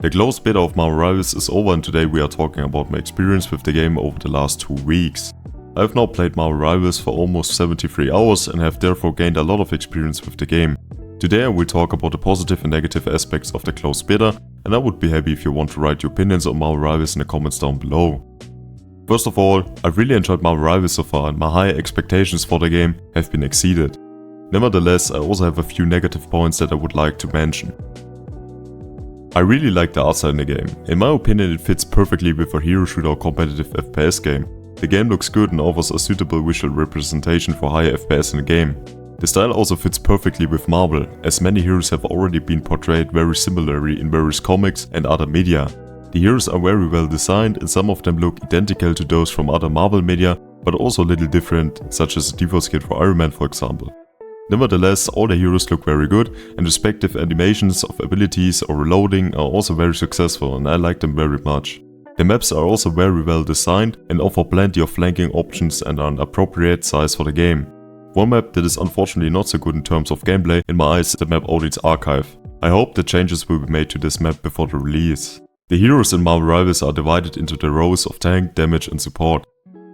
The closed beta of Marvel Rivals is over and today we are talking about my experience with the game over the last 2 weeks. I have now played Marvel Rivals for almost 73 hours and have therefore gained a lot of experience with the game. Today I will talk about the positive and negative aspects of the closed beta, and I would be happy if you want to write your opinions on Marvel Rivals in the comments down below. First of all, I've really enjoyed Marvel Rivals so far and my high expectations for the game have been exceeded. Nevertheless, I also have a few negative points that I would like to mention. I really like the art style in the game. In my opinion, it fits perfectly with a hero shooter or competitive FPS game. The game looks good and offers a suitable visual representation for higher FPS in the game. The style also fits perfectly with Marvel, as many heroes have already been portrayed very similarly in various comics and other media. The heroes are very well designed and some of them look identical to those from other Marvel media, but also a little different, such as the default kit for Iron Man for example. Nevertheless, all the heroes look very good and respective animations of abilities or reloading are also very successful and I like them very much. The maps are also very well designed and offer plenty of flanking options and are an appropriate size for the game. One map that is unfortunately not so good in terms of gameplay in my eyes is the map Odin's Archive. I hope that changes will be made to this map before the release. The heroes in Marvel Rivals are divided into the roles of tank, damage and support.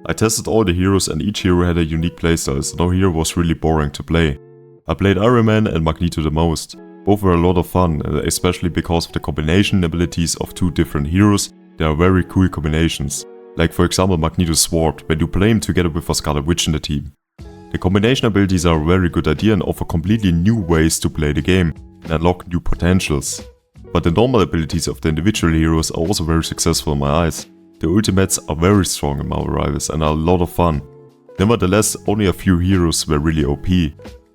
I tested all the heroes and each hero had a unique playstyle, so no hero was really boring to play. I played Iron Man and Magneto the most. Both were a lot of fun, especially because of the combination abilities of two different heroes. They are very cool combinations. Like for example Magneto's sword, when you play him together with a Scarlet Witch in the team. The combination abilities are a very good idea and offer completely new ways to play the game and unlock new potentials. But the normal abilities of the individual heroes are also very successful in my eyes. The ultimates are very strong in Marvel Rivals and are a lot of fun. Nevertheless, only a few heroes were really OP.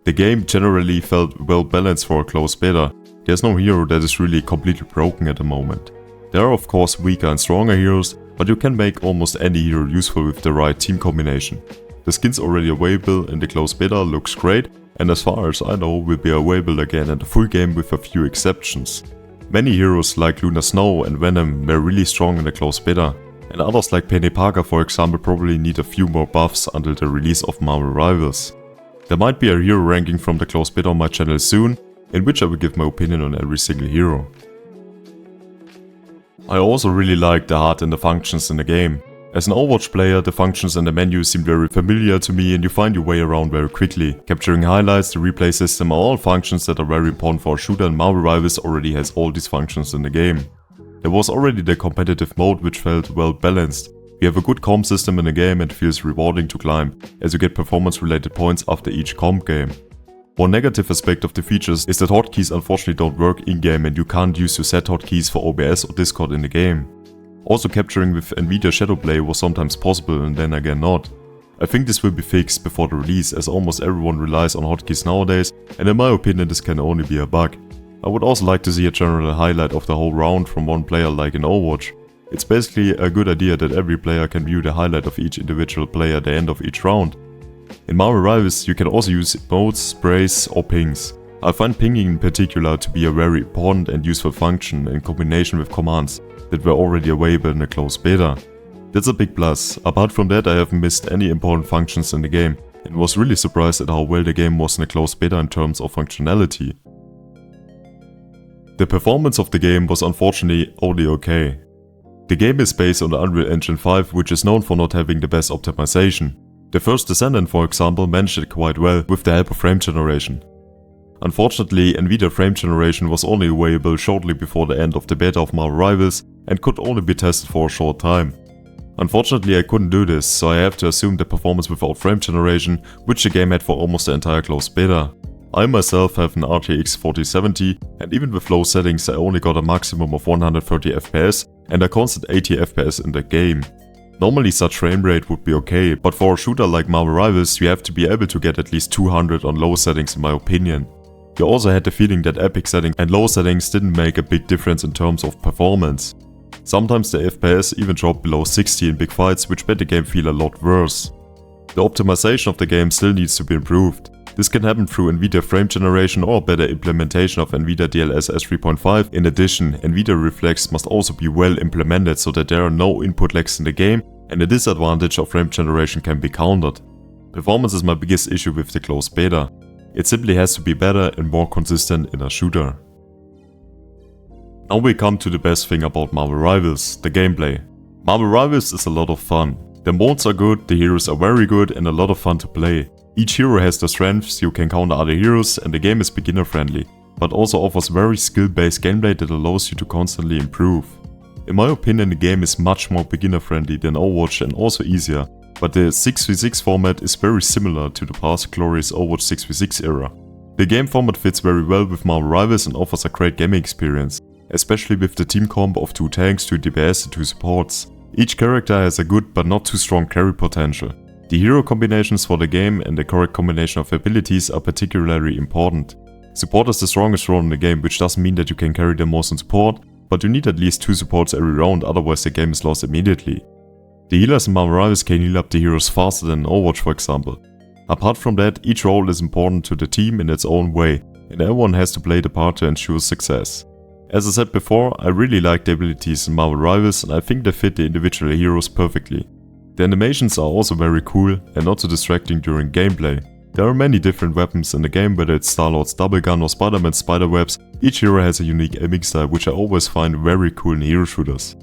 The game generally felt well balanced for a closed beta. There's no hero that is really completely broken at the moment. There are of course weaker and stronger heroes, but you can make almost any hero useful with the right team combination. The skins already available in the closed beta looks great and as far as I know will be available again in the full game with a few exceptions. Many heroes like Luna Snow and Venom were really strong in the closed beta, and others like Penny Parker for example probably need a few more buffs until the release of Marvel Rivals. There might be a hero ranking from the closed beta on my channel soon, in which I will give my opinion on every single hero. I also really like the art and the functions in the game. As an Overwatch player, the functions and the menu seem very familiar to me and you find your way around very quickly. Capturing highlights, the replay system are all functions that are very important for a shooter and Marvel Rivals already has all these functions in the game. There was already the competitive mode which felt well balanced. We have a good comp system in the game and it feels rewarding to climb, as you get performance related points after each comp game. One negative aspect of the features is that hotkeys unfortunately don't work in-game and you can't use your set hotkeys for OBS or Discord in the game. Also capturing with Nvidia Shadowplay was sometimes possible and then again not. I think this will be fixed before the release as almost everyone relies on hotkeys nowadays and in my opinion this can only be a bug. I would also like to see a general highlight of the whole round from one player like in Overwatch. It's basically a good idea that every player can view the highlight of each individual player at the end of each round. In Marvel Rivals you can also use emotes, sprays or pings. I find pinging in particular to be a very important and useful function in combination with commands that were already available in the closed beta. That's a big plus. Apart from that I haven't missed any important functions in the game and was really surprised at how well the game was in the closed beta in terms of functionality. The performance of the game was unfortunately only okay. The game is based on the Unreal Engine 5 which is known for not having the best optimization. The first Descendant for example managed it quite well with the help of frame generation. Unfortunately, Nvidia frame generation was only available shortly before the end of the beta of Marvel Rivals and could only be tested for a short time. Unfortunately I couldn't do this, so I have to assume the performance without frame generation, which the game had for almost the entire closed beta. I myself have an RTX 4070 and even with low settings I only got a maximum of 130 FPS and a constant 80 FPS in the game. Normally such frame rate would be okay, but for a shooter like Marvel Rivals you have to be able to get at least 200 on low settings in my opinion. You also had the feeling that epic settings and low settings didn't make a big difference in terms of performance. Sometimes the FPS even dropped below 60 in big fights which made the game feel a lot worse. The optimization of the game still needs to be improved. This can happen through Nvidia frame generation or better implementation of Nvidia DLSS 3.5. In addition, Nvidia Reflex must also be well implemented so that there are no input lags in the game and the disadvantage of frame generation can be countered. Performance is my biggest issue with the closed beta. It simply has to be better and more consistent in a shooter. Now we come to the best thing about Marvel Rivals, the gameplay. Marvel Rivals is a lot of fun. The modes are good, the heroes are very good and a lot of fun to play. Each hero has their strengths, you can counter other heroes and the game is beginner friendly, but also offers very skill based gameplay that allows you to constantly improve. In my opinion, the game is much more beginner friendly than Overwatch and also easier, but the 6v6 format is very similar to the past glorious Overwatch 6v6 era. The game format fits very well with Marvel Rivals and offers a great gaming experience, especially with the team comp of 2 tanks, 2 DPS and 2 supports. Each character has a good but not too strong carry potential. The hero combinations for the game and the correct combination of abilities are particularly important. Support is the strongest role in the game, which doesn't mean that you can carry the most in support, but you need at least 2 supports every round, otherwise the game is lost immediately. The healers in Marvel Rivals can heal up the heroes faster than in Overwatch for example. Apart from that, each role is important to the team in its own way, and everyone has to play the part to ensure success. As I said before, I really like the abilities in Marvel Rivals and I think they fit the individual heroes perfectly. The animations are also very cool and not too distracting during gameplay. There are many different weapons in the game, whether it's Star-Lord's double gun or Spider-Man's spiderwebs. Each hero has a unique aiming style which I always find very cool in hero shooters.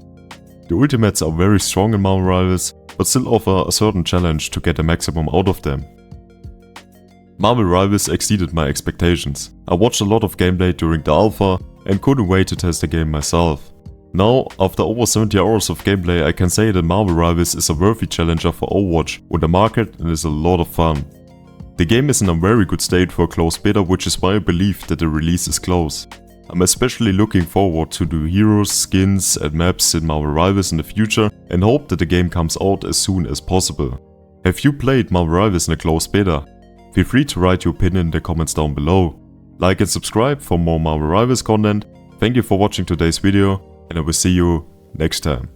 The ultimates are very strong in Marvel Rivals, but still offer a certain challenge to get the maximum out of them. Marvel Rivals exceeded my expectations. I watched a lot of gameplay during the alpha and couldn't wait to test the game myself. Now, after over 70 hours of gameplay, I can say that Marvel Rivals is a worthy challenger for Overwatch on the market and is a lot of fun. The game is in a very good state for a close beta, which is why I believe that the release is close. I'm especially looking forward to the heroes, skins and maps in Marvel Rivals in the future and hope that the game comes out as soon as possible. Have you played Marvel Rivals in a closed beta? Feel free to write your opinion in the comments down below. Like and subscribe for more Marvel Rivals content. Thank you for watching today's video and I will see you next time.